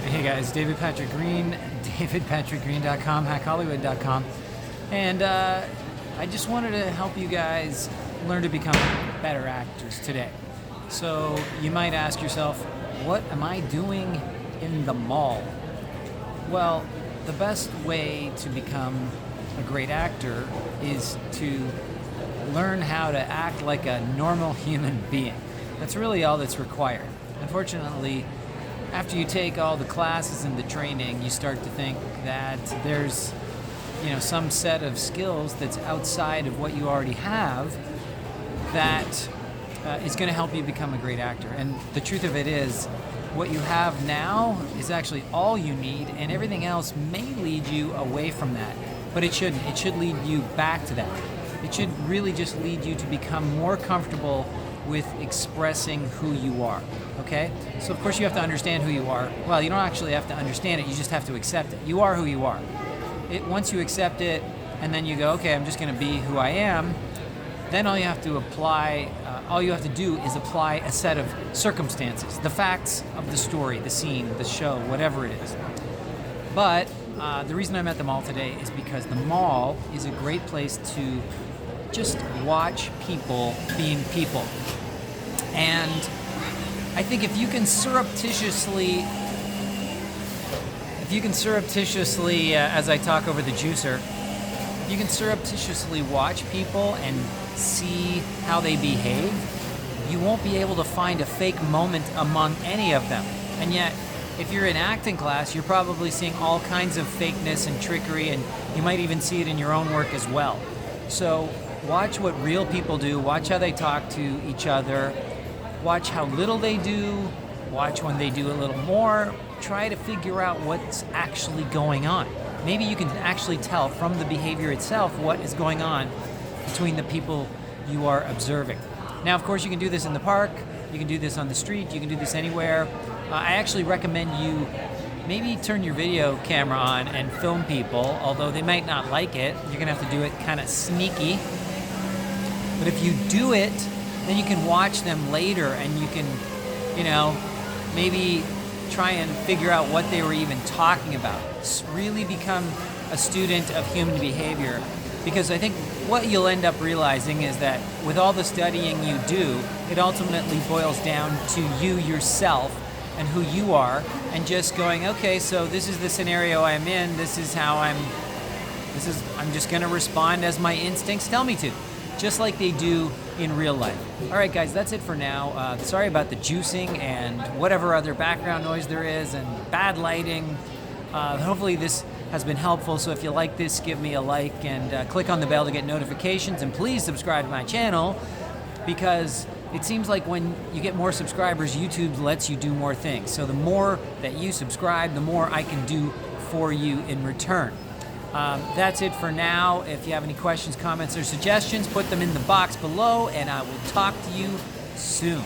Hey guys, David Patrick Green, davidpatrickgreen.com, hackhollywood.com, and I just wanted to help you guys learn to become better actors today. So you might ask yourself, what am I doing in the mall? Well, the best way to become a great actor is to learn how to act like a normal human being. That's really all that's required. Unfortunately, after you take all the classes and the training, you start to think that there's, some set of skills that's outside of what you already have that is going to help you become a great actor. And the truth of it is, what you have now is actually all you need, and everything else may lead you away from that. But it shouldn't. It should lead you back to that. It should really just lead you to become more comfortable with expressing who you are, okay? So of course you have to understand who you are. Well, you don't actually have to understand it, you just have to accept it. You are who you are. Once you accept it, and then you go, okay, I'm just gonna be who I am, then all you have to do is apply a set of circumstances, the facts of the story, the scene, the show, whatever it is. But the reason I'm at the mall today is because the mall is a great place to just watch people being people. And I think if you can surreptitiously, as I talk over the juicer, you can surreptitiously watch people and see how they behave, you won't be able to find a fake moment among any of them. And yet, if you're in acting class, you're probably seeing all kinds of fakeness and trickery, and you might even see it in your own work as well. So watch what real people do, watch how they talk to each other, watch how little they do, watch when they do a little more, try to figure out what's actually going on. Maybe you can actually tell from the behavior itself what is going on between the people you are observing. Now, of course, you can do this in the park, you can do this on the street, you can do this anywhere. I actually recommend you maybe turn your video camera on and film people, although they might not like it. You're gonna have to do it kind of sneaky. But if you do it, then you can watch them later and you can, maybe try and figure out what they were even talking about. Really become a student of human behavior, because I think what you'll end up realizing is that with all the studying you do, it ultimately boils down to you yourself and who you are, and just going, okay, so this is the scenario I'm in, I'm just gonna respond as my instincts tell me to, just like they do in real life. All right, guys, that's it for now. Sorry about the juicing and whatever other background noise there is and bad lighting. Hopefully this has been helpful, so if you like this, give me a like and click on the bell to get notifications, and please subscribe to my channel, because it seems like when you get more subscribers, YouTube lets you do more things. So the more that you subscribe, the more I can do for you in return. That's it for now. If you have any questions, comments, or suggestions, put them in the box below, and I will talk to you soon.